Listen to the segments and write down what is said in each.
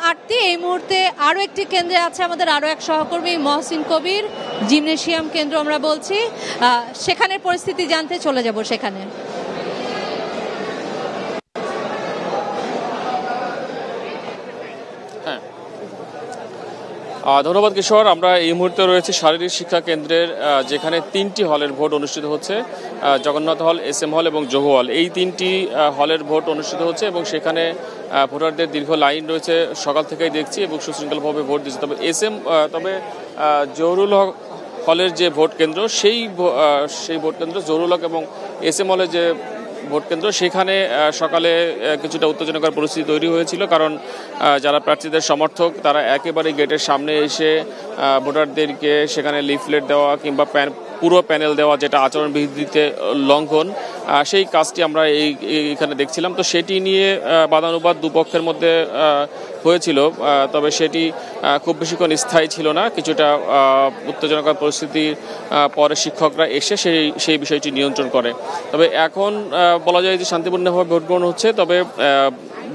আরতি। এই মুহূর্তে আরও একটি কেন্দ্রে আছে আমাদের আরও এক সহকর্মী মহসিন কবির, জিমনেশিয়াম কেন্দ্র আমরা বলছি, সেখানের পরিস্থিতি জানতে চলে যাব সেখানে। ধন্যবাদ কিশোর। আমরা এই মুহূর্তে রয়েছে শারীরিক শিক্ষা কেন্দ্রের, যেখানে 3টি হলের ভোট অনুষ্ঠিত হচ্ছে, জগন্নাথ হল, SM হল এবং যোগ হল। এই 3টি হলের ভোট অনুষ্ঠিত হচ্ছে এবং সেখানে ভোটারদের দীর্ঘ লাইন রয়েছে, সকাল থেকেই দেখছি, এবং সুশৃঙ্খলভাবে ভোট দিচ্ছে। তবে জহুরুল হক হলের যে ভোট কেন্দ্র, সেই ভোট কেন্দ্র জহুরুল হক এবং SM হলের যে ভোট কেন্দ্র, সেখানে সকালে কিছুটা উত্তেজনাকর পরিস্থিতি তৈরি হয়েছিল, কারণ যারা প্রার্থীদের সমর্থক তারা একেবারে গেটের সামনে এসে ভোটারদেরকে সেখানে লিফলেট দেওয়া কিংবা পুরো প্যানেল দেওয়া, যেটা আচরণবিধিতে লঙ্ঘন, সেই কাজটি আমরা এইখানে দেখছিলাম। তো সেটি নিয়ে বাদানুবাদ দুপক্ষের মধ্যে হয়েছিল, তবে সেটি খুব বেশিক্ষণ স্থায়ী ছিল না। কিছুটা উত্তেজনাকর পরিস্থিতির পরে শিক্ষকরা এসে সেই বিষয়টি নিয়ন্ত্রণ করে। তবে এখন বলা যায় যে শান্তিপূর্ণভাবে ভোট গ্রহণ হচ্ছে। তবে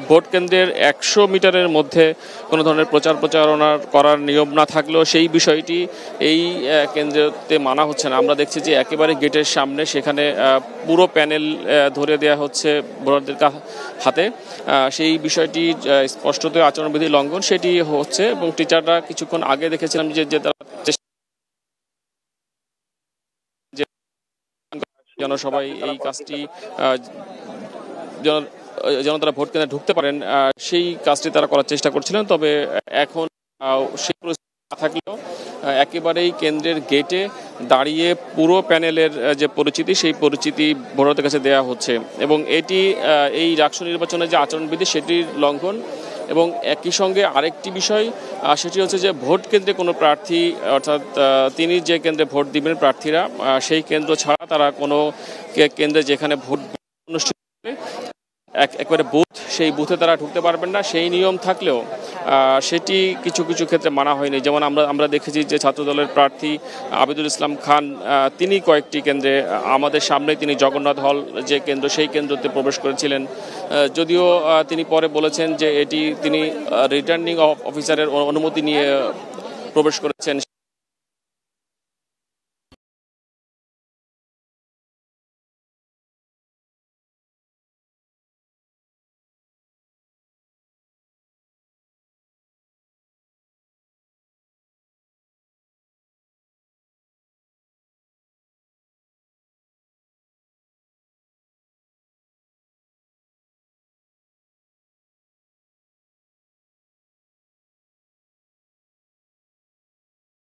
ভোট কেন্দ্রের 100 মিটারের মধ্যে কোনো ধরনের প্রচারণা করার নিয়ম না থাকলেও সেই বিষয়টি এই কেন্দ্রতে মানা হচ্ছে না। আমরা দেখছি যে একেবারে গেটের সামনে সেখানে পুরো প্যানেল ধরে দেওয়া হচ্ছে ভোটারদের হাতে। সেই বিষয়টি স্পষ্টতই আচরণবিধি লঙ্ঘন, সেটি হচ্ছে। এবং টিচাররা কিছুক্ষণ আগে দেখেছিলাম যে তারা যেন সবাই এই কাজটি যেন তারা ভোট কেন্দ্রে ঢুকতে পারেন, সেই কাজটি তারা করার চেষ্টা করছিলেন। তবে এখন সেই পরিস্থিতি না থাকলেও একেবারেই কেন্দ্রের গেটে দাঁড়িয়ে পুরো প্যানেলের যে পরিচিতি, সেই পরিচিতি ভোটারদের কাছে দেওয়া হচ্ছে। এবং এটি এই ডাকসু নির্বাচনের যে আচরণবিধি, সেটির লঙ্ঘন। এবং একই সঙ্গে আরেকটি বিষয়, সেটি হচ্ছে যে ভোট কেন্দ্রে কোনো প্রার্থী, অর্থাৎ তিনি যে কেন্দ্রে ভোট দিবেন প্রার্থীরা, সেই কেন্দ্র ছাড়া তারা কোনো কেন্দ্রে যেখানে ভোট অনুষ্ঠিত হবে একবারে বুথ, সেই বুথে তারা ঢুকতে পারবেন না। সেই নিয়ম থাকলেও সেটি কিছু কিছু ক্ষেত্রে মানা হয়নি। যেমন আমরা দেখেছি যে ছাত্রদলের প্রার্থী আবিদুল ইসলাম খান, তিনি কয়েকটি কেন্দ্রে, আমাদের সামনে তিনি জগন্নাথ হল যে কেন্দ্র, সেই কেন্দ্রতে প্রবেশ করেছিলেন। যদিও তিনি পরে বলেছেন যে এটি তিনি রিটার্নিং অফিসারের অনুমতি নিয়ে প্রবেশ করেছেন।